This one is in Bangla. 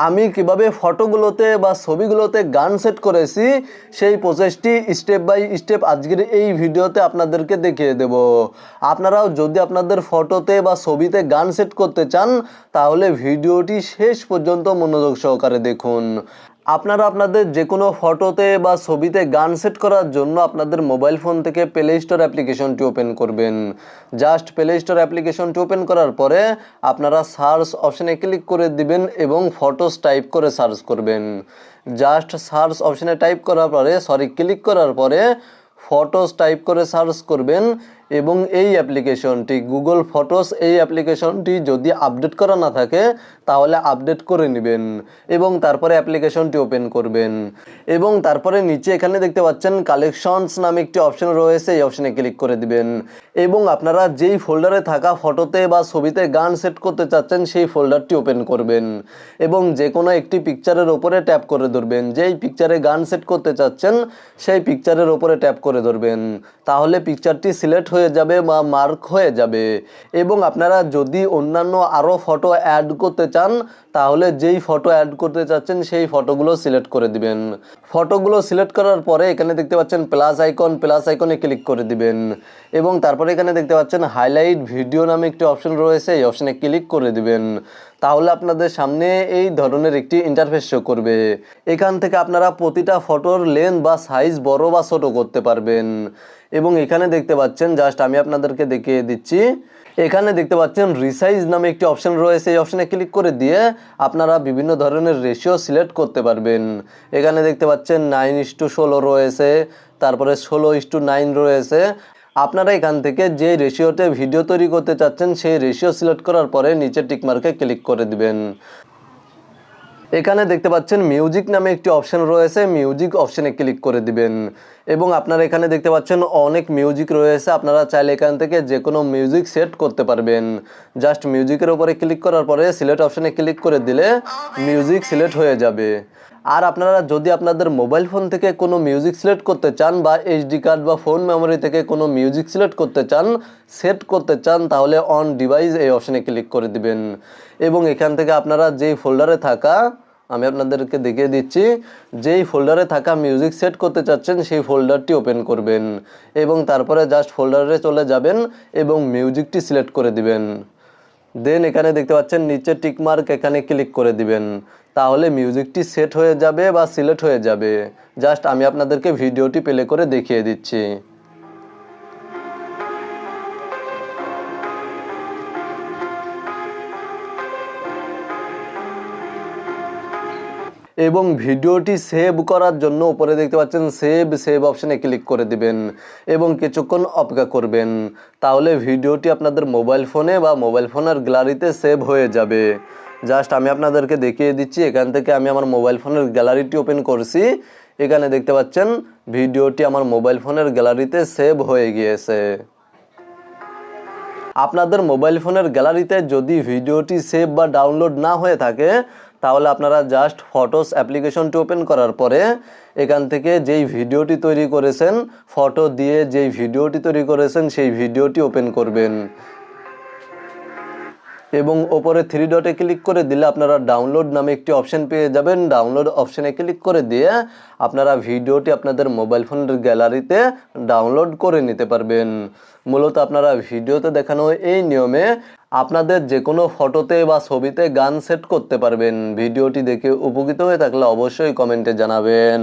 আমি কিভাবে ফটোগুলোতে বা ছবিগুলোতে গান সেট করেছি সেই প্রসেসটি স্টেপ বাই স্টেপ আজকের এই ভিডিওতে আপনাদেরকে দেখিয়ে দেব। আপনারাও যদি আপনাদের ফটোতে বা ছবিতে গান সেট করতে চান তাহলে ভিডিওটি শেষ পর্যন্ত মনোযোগ সহকারে দেখুন। আপনারা আপনাদের যে কোনো ফটোতে বা ছবিতে গান সেট করার জন্য আপনাদের মোবাইল ফোন থেকে প্লে স্টোর অ্যাপ্লিকেশনটি ওপেন করবেন। জাস্ট প্লে স্টোর অ্যাপ্লিকেশনটি ওপেন করার পরে আপনারা সার্চ অপশানে ক্লিক করে দিবেন এবং ফটোস টাইপ করে সার্চ করবেন। জাস্ট সার্চ অপশানে ক্লিক করার পরে ফটোস টাইপ করে সার্চ করবেন এবং এই অ্যাপ্লিকেশনটি গুগল ফটোস এই অ্যাপ্লিকেশনটি যদি আপডেট করা না থাকে তাহলে আপডেট করে নেবেন এবং তারপরে অ্যাপ্লিকেশনটি ওপেন করবেন এবং তারপরে নিচে এখানে দেখতে পাচ্ছেন কালেকশনস নামে একটি অপশন রয়েছে, এই অপশনে ক্লিক করে দিবেন এবং আপনারা যেই ফোল্ডারে থাকা ফটোতে বা ছবিতে গান সেট করতে চাচ্ছেন সেই ফোল্ডারটি ওপেন করবেন এবং যে কোনো একটি পিকচারের ওপরে ট্যাপ করে ধরবেন। যেই পিকচারে গান সেট করতে চাচ্ছেন সেই পিকচারের ওপরে ট্যাপ করে ধরবেন, তাহলে পিকচারটি সিলেক্ট হয়ে যাবে বা মার্ক হয়ে যাবে। এবং আপনারা যদি অন্যান্য আরও ফটো অ্যাড করতে চান তাহলে যেই ফটো অ্যাড করতে চাচ্ছেন সেই ফটোগুলো সিলেক্ট করে দিবেন। ফটোগুলো সিলেক্ট করার পরে এখানে দেখতে পাচ্ছেন প্লাস আইকনে ক্লিক করে দিবেন এবং তারপরে এখানে দেখতে পাচ্ছেন হাইলাইট ভিডিও নামে একটি অপশন রয়েছে, এই অপশনে ক্লিক করে দিবেন। তাহলে আপনাদের সামনে এই ধরনের একটি ইন্টারফেস শো করবে। এখান থেকে আপনারা প্রতিটা ফটোর লেন্থ বা সাইজ বড় বা ছোট করতে পারবেন এবং এখানে দেখতে পাচ্ছেন জাস্ট আমি আপনাদেরকে দেখিয়ে দিচ্ছি, এখানে দেখতে পাচ্ছেন রিসাইজ নামে একটি অপশন রয়েছে, এই অপশনে ক্লিক করে দিয়ে আপনারা বিভিন্ন ধরনের রেশিও সিলেক্ট করতে পারবেন। এখানে দেখতে পাচ্ছেন 9:16 রয়েছে, তারপরে 16:9 রয়েছে। আপনারা এখান থেকে যে রেশিওতে ভিডিও তৈরি করতে চাচ্ছেন সেই রেশিও সিলেক্ট করার পরে নিচে টিকমার্কে ক্লিক করে দিবেন। এখানে দেখতে পাচ্ছেন মিউজিক নামে একটি অপশন রয়েছে, মিউজিক অপশনে ক্লিক করে দিবেন এবং আপনারা এখানে দেখতে পাচ্ছেন অনেক মিউজিক রয়েছে, আপনারা চাইলে এখান থেকে যে কোনো মিউজিক সেট করতে পারবেন। জাস্ট মিউজিকের উপরে ক্লিক করার পরে সিলেক্ট অপশনে ক্লিক করে দিলে মিউজিক সিলেক্ট হয়ে যাবে। আর আপনারা যদি আপনাদের মোবাইল ফোন থেকে কোনো মিউজিক সিলেক্ট করতে চান বা এইচডি কার্ড বা ফোন মেমোরি থেকে কোনো মিউজিক সিলেক্ট করতে চান, সেট করতে চান, তাহলে অন ডিভাইস এই অপশনে ক্লিক করে দিবেন এবং এখান থেকে আপনারা যেই ফোল্ডারে থাকা, আমি আপনাদেরকে দেখিয়ে দিচ্ছি, যেই ফোল্ডারে থাকা মিউজিক সেট করতে চাচ্ছেন সেই ফোল্ডারটি ওপেন করবেন এবং তারপরে জাস্ট ফোল্ডারে চলে যাবেন এবং মিউজিকটি সিলেক্ট করে দিবেন। দেন এখানে দেখতে পাচ্ছেন নিচে টিকমার্ক, এখানে ক্লিক করে দিবেন, তাহলে মিউজিকটি সেট হয়ে যাবে বা সিলেক্ট হয়ে যাবে। জাস্ট আমি আপনাদেরকে ভিডিওটি প্লে করে দেখিয়ে দিচ্ছি। এবং ভিডিওটি সেভ করার জন্য উপরে দেখতে পাচ্ছেন সেভ অপশানে ক্লিক করে দিবেন এবং কিছুক্ষণ অপেক্ষা করবেন, তাহলে ভিডিওটি আপনাদের মোবাইল ফোনে বা মোবাইল ফোনের গ্যালারিতে সেভ হয়ে যাবে। জাস্ট আমি আপনাদেরকে দেখিয়ে দিচ্ছি, এখান থেকে আমি আমার মোবাইল ফোনের গ্যালারিটি ওপেন করছি, এখানে দেখতে পাচ্ছেন ভিডিওটি আমার মোবাইল ফোনের গ্যালারিতে সেভ হয়ে গিয়েছে। আপনাদের মোবাইল ফোনের গ্যালারিতে যদি ভিডিওটি সেভ বা ডাউনলোড না হয়ে থাকে তাহলে আপনারা জাস্ট ফটোস অ্যাপ্লিকেশনটি ওপেন করার পরে এখান থেকে যেই ভিডিওটি তৈরি করেছেন, ফটো দিয়ে যেই ভিডিওটি তৈরি করেছেন সেই ভিডিওটি ওপেন করবেন এবং ওপরে 3 ডটে ক্লিক করে দিলে আপনারা ডাউনলোড নামে একটি অপশন পেয়ে যাবেন। ডাউনলোড অপশনে ক্লিক করে দিয়ে আপনারা ভিডিওটি আপনাদের মোবাইল ফোনের গ্যালারিতে ডাউনলোড করে নিতে পারবেন। মূলত আপনারা ভিডিওতে দেখানো এই নিয়মে আপনাদের যে কোনো ফটোতে বা ছবিতে গান সেট করতে পারবেন। ভিডিওটি দেখে উপকৃত হয়ে থাকলে অবশ্যই কমেন্টে জানাবেন।